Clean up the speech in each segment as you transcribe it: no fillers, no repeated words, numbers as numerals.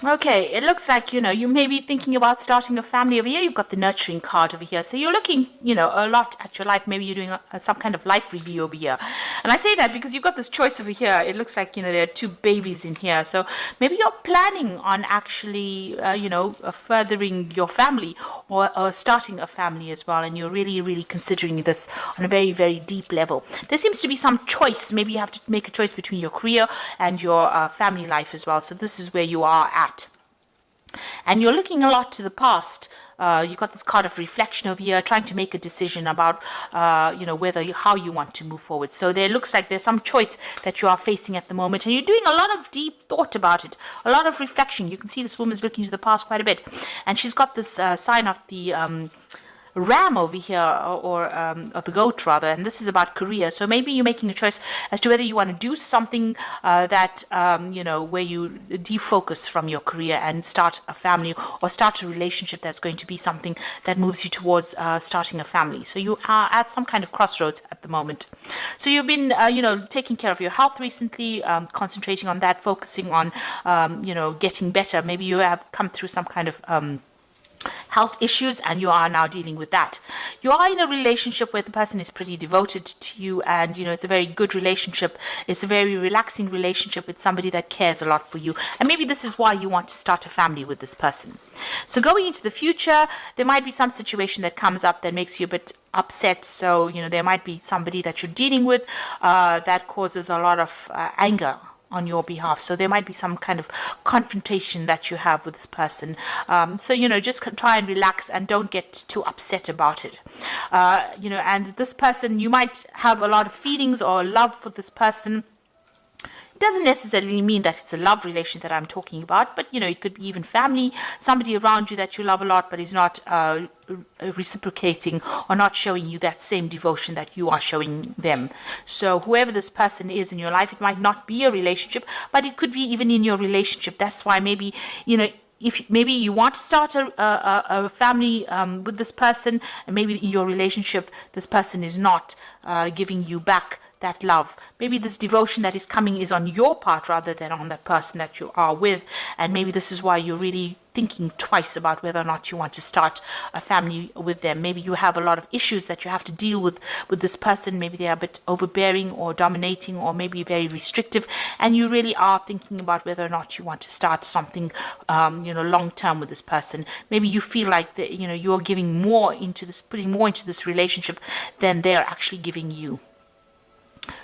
Okay, it looks like, you may be thinking about starting a family over here. You've got the nurturing card over here. So you're looking, a lot at your life. Maybe you're doing some kind of life review over here. And I say that because you've got this choice over here. It looks like, there are two babies in here. So maybe you're planning on actually, furthering your family or starting a family as well. And you're really, really considering this on a very, very deep level. There seems to be some choice. Maybe you have to make a choice between your career and your family life as well. So this is where you are at. And you're looking a lot to the past. You've got this card of reflection over here, trying to make a decision about, how you want to move forward. So there looks like there's some choice that you are facing at the moment, and you're doing a lot of deep thought about it, a lot of reflection. You can see this woman's looking to the past quite a bit, and she's got this sign of the ram over here, or the goat rather, and this is about career. So maybe you're making a choice as to whether you want to do something that where you defocus from your career and start a family, or start a relationship that's going to be something that moves you towards starting a family. So you are at some kind of crossroads at the moment. So you've been taking care of your health recently, concentrating on that, focusing on getting better. Maybe you have come through some kind of health issues and you are now dealing with that. You are in a relationship where the person is pretty devoted to you, and it's a very good relationship. It's a very relaxing relationship with somebody that cares a lot for you, and maybe this is why you want to start a family with this person. So going into the future, there might be some situation that comes up that makes you a bit upset. So there might be somebody that you're dealing with that causes a lot of anger on your behalf. So there might be some kind of confrontation that you have with this person. So, just try and relax and don't get too upset about it. And this person, you might have a lot of feelings or love for this person. Doesn't necessarily mean that it's a love relation that I'm talking about, but it could be even family, somebody around you that you love a lot but is not reciprocating or not showing you that same devotion that you are showing them. So whoever this person is in your life, it might not be a relationship, but it could be even in your relationship. That's why maybe if maybe you want to start a family with this person, and maybe in your relationship this person is not giving you back that love. Maybe this devotion that is coming is on your part rather than on that person that you are with, and maybe this is why you're really thinking twice about whether or not you want to start a family with them. Maybe you have a lot of issues that you have to deal with this person. Maybe they are a bit overbearing or dominating, or maybe very restrictive, and you really are thinking about whether or not you want to start something long term with this person. Maybe you feel like that you're giving more into this, putting more into this relationship than they're actually giving you.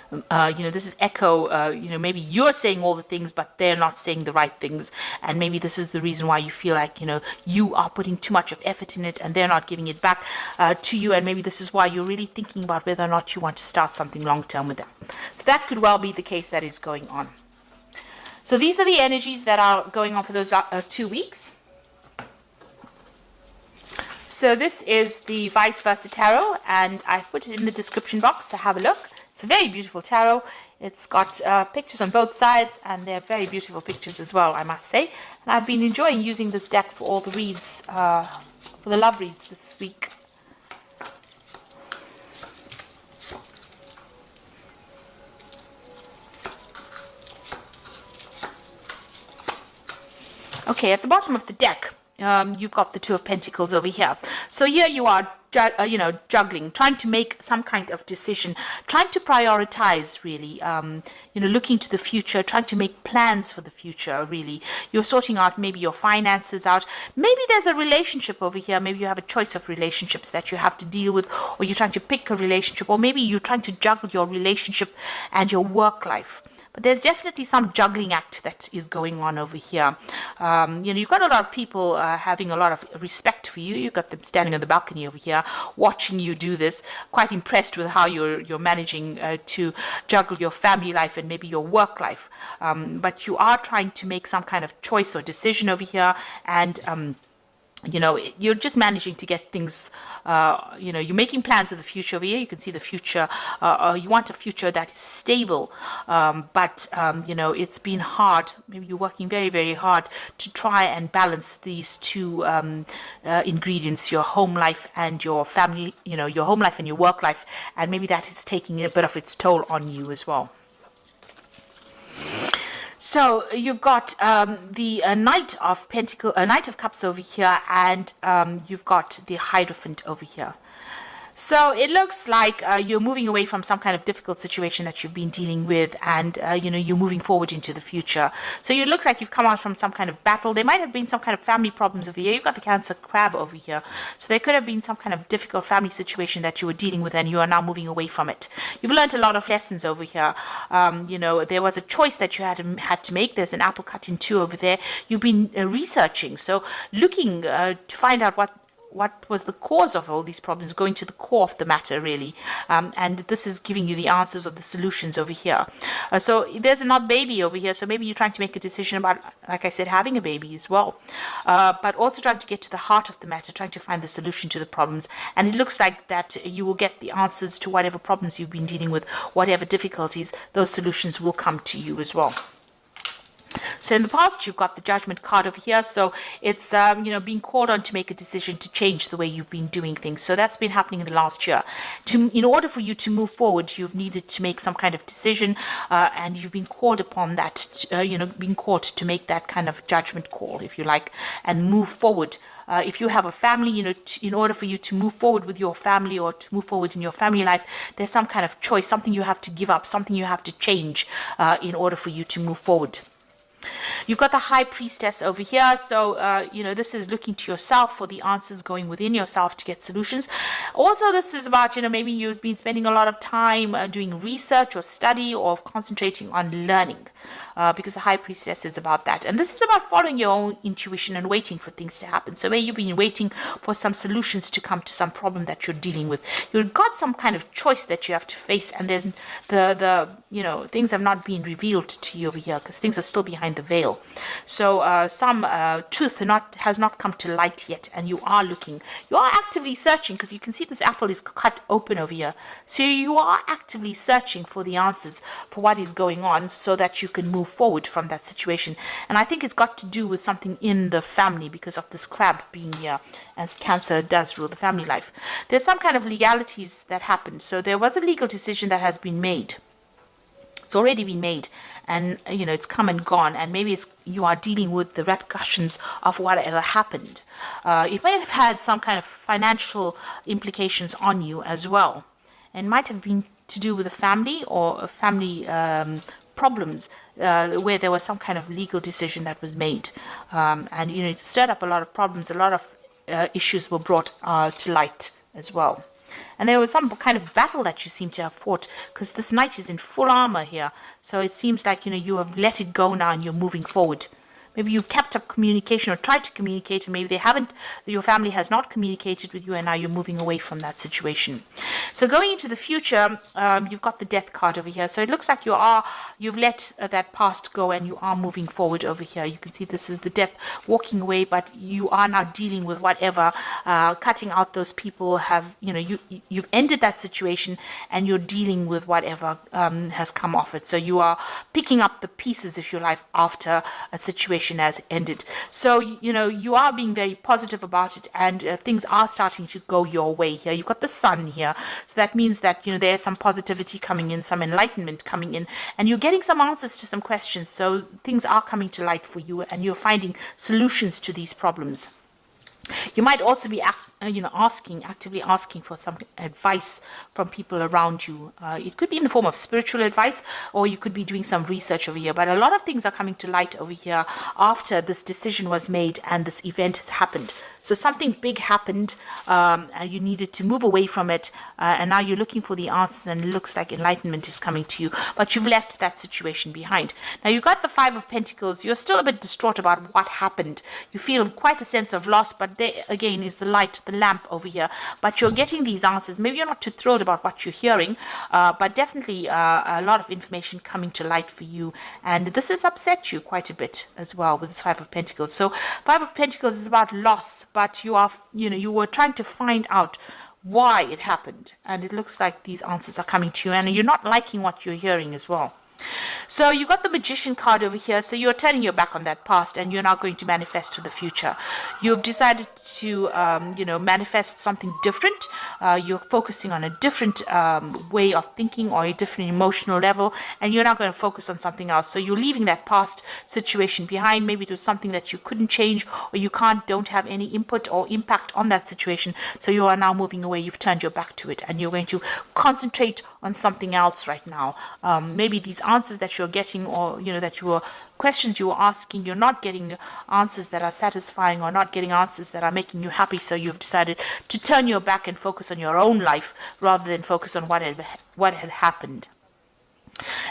This is echo, maybe you're saying all the things, but they're not saying the right things. And maybe this is the reason why you feel like, you are putting too much of effort in it and they're not giving it back to you. And maybe this is why you're really thinking about whether or not you want to start something long term with them. So that could well be the case that is going on. So these are the energies that are going on for those 2 weeks. So this is the Vice Versa Tarot, and I've put it in the description box, so have a look. It's a very beautiful tarot. It's got pictures on both sides, and they're very beautiful pictures as well, I must say. And I've been enjoying using this deck for all the reads, for the love reads this week. Okay, at the bottom of the deck, you've got the Two of Pentacles over here. So here you are, juggling, trying to make some kind of decision, trying to prioritize, really, looking to the future, trying to make plans for the future, really. You're sorting out maybe your finances out. Maybe there's a relationship over here. Maybe you have a choice of relationships that you have to deal with, or you're trying to pick a relationship, or maybe you're trying to juggle your relationship and your work life. But there's definitely some juggling act that is going on over here. You've got a lot of people having a lot of respect for you. You've got them standing on the balcony over here, watching you do this, quite impressed with how you're managing to juggle your family life and maybe your work life. But you are trying to make some kind of choice or decision over here, and you're just managing to get things, you're making plans for the future over here. You can see the future, you want a future that is stable, but it's been hard. Maybe you're working very, very hard to try and balance these two ingredients, your home life and your family, your home life and your work life, and maybe that is taking a bit of its toll on you as well. So you've got the Knight of Cups over here, and you've got the Hierophant over here. So it looks like you're moving away from some kind of difficult situation that you've been dealing with, and you're moving forward into the future. So it looks like you've come out from some kind of battle. There might have been some kind of family problems over here. You've got the Cancer Crab over here. So there could have been some kind of difficult family situation that you were dealing with, and you are now moving away from it. You've learned a lot of lessons over here. There was a choice that you had to make. There's an apple cut in two over there. You've been researching, so looking to find out what was the cause of all these problems, going to the core of the matter, really. And this is giving you the answers or the solutions over here. So there's another baby over here. So maybe you're trying to make a decision about, like I said, having a baby as well. But also trying to get to the heart of the matter, trying to find the solution to the problems. And it looks like that you will get the answers to whatever problems you've been dealing with, whatever difficulties, those solutions will come to you as well. So in the past, you've got the Judgment card over here. So it's, being called on to make a decision to change the way you've been doing things. So that's been happening in the last year. In order for you to move forward, you've needed to make some kind of decision, and you've been called upon that, being called to make that kind of judgment call, if you like, and move forward. If you have a family, in order for you to move forward with your family or to move forward in your family life, there's some kind of choice, something you have to give up, something you have to change in order for you to move forward. You've got the High Priestess over here. So, this is looking to yourself for the answers, going within yourself to get solutions. Also, this is about, maybe you've been spending a lot of time doing research or study or concentrating on learning. Because the High Priestess is about that. And this is about following your own intuition and waiting for things to happen. So maybe you've been waiting for some solutions to come to some problem that you're dealing with. You've got some kind of choice that you have to face, and there's things have not been revealed to you over here because things are still behind the veil. So some truth has not come to light yet, and you are looking. You are actively searching, because you can see this apple is cut open over here. So you are actively searching for the answers for what is going on so that you can move forward from that situation. And I think it's got to do with something in the family because of this crab being here, as Cancer does rule the family life. There's some kind of legalities that happened. So there was a legal decision that has been made. It's already been made, and it's come and gone, and maybe you are dealing with the repercussions of whatever happened. It might have had some kind of financial implications on you as well, and might have been to do with a family or a family problems where there was some kind of legal decision that was made, and it stirred up a lot of problems. A lot of issues were brought to light as well. And there was some kind of battle that you seem to have fought, because this knight is in full armor here. So it seems like, you have let it go now and you're moving forward. Maybe you've kept up communication or tried to communicate, and maybe your family has not communicated with you, and now you're moving away from that situation. So going into the future, you've got the Death card over here. So it looks like you've let that past go, and you are moving forward over here. You can see this is the Death walking away, but you are now dealing with whatever, cutting out those people you've ended that situation, and you're dealing with whatever has come off it. So you are picking up the pieces, if you like, after a situation has ended. So you are being very positive about it, and things are starting to go your way here. You've got the Sun here, so that means that there's some positivity coming in, some enlightenment coming in, and you're getting some answers to some questions. So things are coming to light for you, and you're finding solutions to these problems. You might also be actively asking for some advice from people around you. It could be in the form of spiritual advice, or you could be doing some research over here. But a lot of things are coming to light over here after this decision was made and this event has happened. So something big happened, and you needed to move away from it, and now you're looking for the answers, and it looks like enlightenment is coming to you, but you've left that situation behind. Now you've got the Five of Pentacles. You're still a bit distraught about what happened. You feel quite a sense of loss, but there again is the light, the lamp over here. But you're getting these answers. Maybe you're not too thrilled about what you're hearing, but definitely a lot of information coming to light for you, and this has upset you quite a bit as well with this Five of Pentacles. So Five of Pentacles is about loss, but you were trying to find out why it happened, and it looks like these answers are coming to you, and you're not liking what you're hearing as well. So you got the Magician card over here. So you're turning your back on that past, and you're not going to manifest for the future. You've decided to, manifest something different. You're focusing on a different way of thinking or a different emotional level, and you're not going to focus on something else. So you're leaving that past situation behind. Maybe it was something that you couldn't change, or you don't have any input or impact on that situation. So you are now moving away. You've turned your back to it, and you're going to concentrate on something else right now. Maybe these answers that you're getting, or that you were questions you were asking, you're not getting answers that are satisfying, or not getting answers that are making you happy. So you've decided to turn your back and focus on your own life rather than focus on what had happened.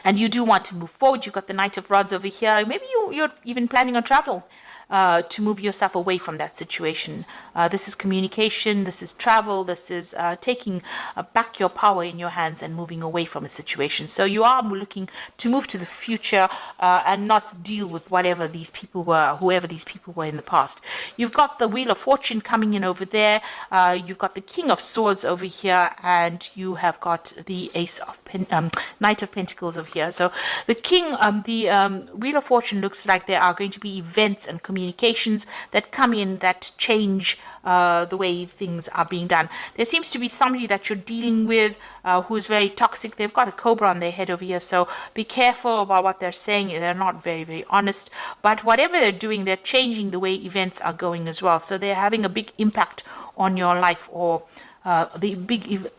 And you do want to move forward. You've got the Knight of Rods over here. Maybe you're even planning on travel. To move yourself away from that situation. This is communication, this is travel, this is taking back your power in your hands and moving away from a situation. So you are looking to move to the future and not deal with whoever these people were in the past. You've got the Wheel of Fortune coming in over there. You've got the King of Swords over here, and you have got the Knight of Pentacles over here. So the Wheel of Fortune looks like there are going to be events and communications that come in that change the way things are being done. There seems to be somebody that you're dealing with who's very toxic. They've got a cobra on their head over here, so be careful about what they're saying. They're not very, very honest. But whatever they're doing, they're changing the way events are going as well. So they're having a big impact on your life, or the big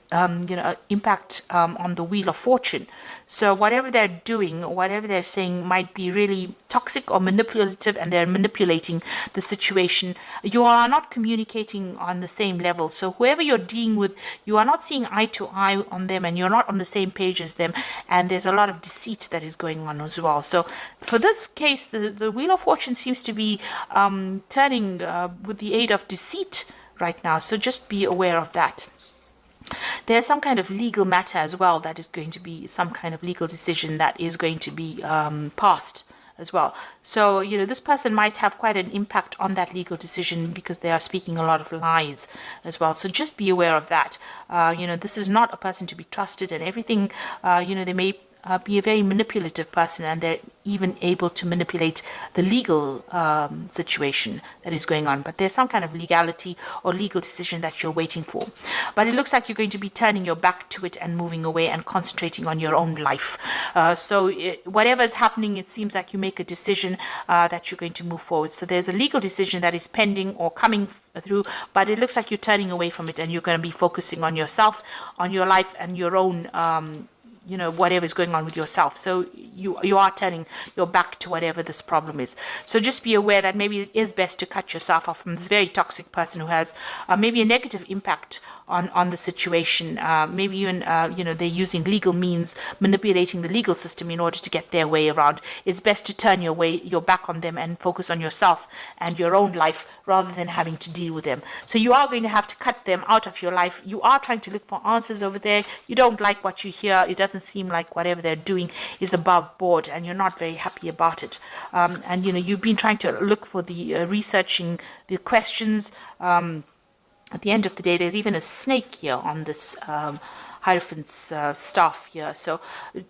impact on the Wheel of Fortune. So whatever they're doing, whatever they're saying might be really toxic or manipulative, and they're manipulating the situation. You are not communicating on the same level. So whoever you're dealing with, you are not seeing eye to eye on them, and you're not on the same page as them, and there's a lot of deceit that is going on as well. So for this case, the Wheel of Fortune seems to be turning with the aid of deceit right now. So just be aware of that. There's some kind of legal matter as well that is going to be some kind of legal decision that is going to be passed as well. So, this person might have quite an impact on that legal decision because they are speaking a lot of lies as well. So just be aware of that. This is not a person to be trusted, and everything, they may be a very manipulative person, and they're even able to manipulate the legal situation that is going on. But there's some kind of legality or legal decision that you're waiting for. But it looks like you're going to be turning your back to it and moving away and concentrating on your own life. Whatever is happening, it seems like you make a decision that you're going to move forward. So there's a legal decision that is pending or coming through, but it looks like you're turning away from it, and you're going to be focusing on yourself, on your life, and your own whatever is going on with yourself. So you are turning your back to whatever this problem is. So just be aware that maybe it is best to cut yourself off from this very toxic person who has maybe a negative impact on the situation. Maybe even, they're using legal means, manipulating the legal system in order to get their way around. It's best to turn your back on them and focus on yourself and your own life rather than having to deal with them. So you are going to have to cut them out of your life. You are trying to look for answers over there. You don't like what you hear. It doesn't seem like whatever they're doing is above board, and you're not very happy about it. And you've been trying to look for the researching the questions. At the end of the day, there's even a snake here on this Hierophant's staff here. So,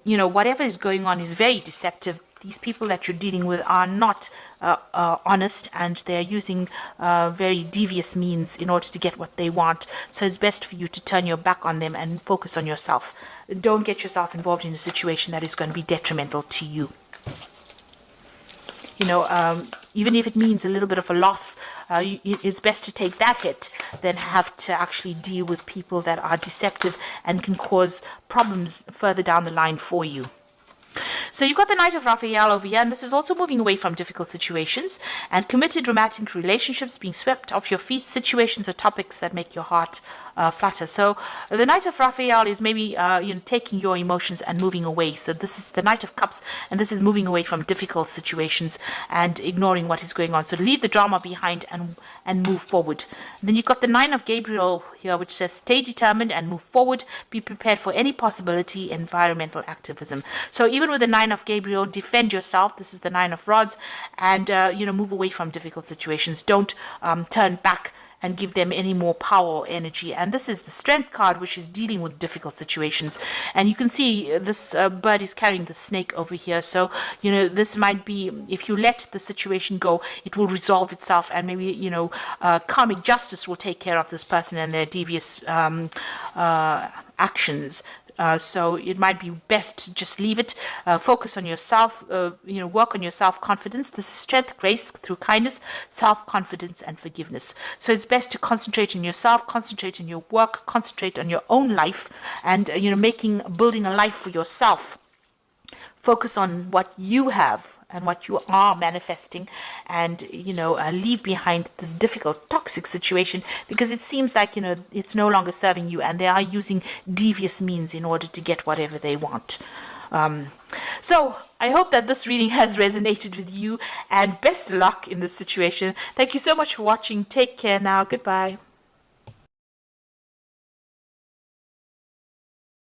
whatever is going on is very deceptive. These people that you're dealing with are not honest, and they're using very devious means in order to get what they want. So it's best for you to turn your back on them and focus on yourself. Don't get yourself involved in a situation that is going to be detrimental to you. Even if it means a little bit of a loss, it's best to take that hit than have to actually deal with people that are deceptive and can cause problems further down the line for you. So you've got the Knight of Raphael over here, and this is also moving away from difficult situations and committed romantic relationships, being swept off your feet, situations or topics that make your heart flutter. So the Knight of Raphael is maybe taking your emotions and moving away. So this is the Knight of Cups, and this is moving away from difficult situations and ignoring what is going on. So leave the drama behind and move forward. And then you've got the Nine of Gabriel here, which says stay determined and move forward. Be prepared for any possibility, environmental activism. So even with the Nine of Gabriel, defend yourself. This is the Nine of Rods, and move away from difficult situations. Don't turn back and give them any more power or energy. And this is the Strength card, which is dealing with difficult situations. And you can see this bird is carrying the snake over here. So, this might be, if you let the situation go, it will resolve itself, and maybe, karmic justice will take care of this person and their devious actions. So it might be best to just leave it, focus on yourself, work on your self-confidence. This is Strength, grace through kindness, self-confidence, and forgiveness. So it's best to concentrate on yourself, concentrate on your work, concentrate on your own life, and, building a life for yourself. Focus on what you have and what you are manifesting, and leave behind this difficult, toxic situation, because it seems like it's no longer serving you, and they are using devious means in order to get whatever they want. So I hope that this reading has resonated with you, and best luck in this situation. Thank you so much for watching. Take care now. Goodbye.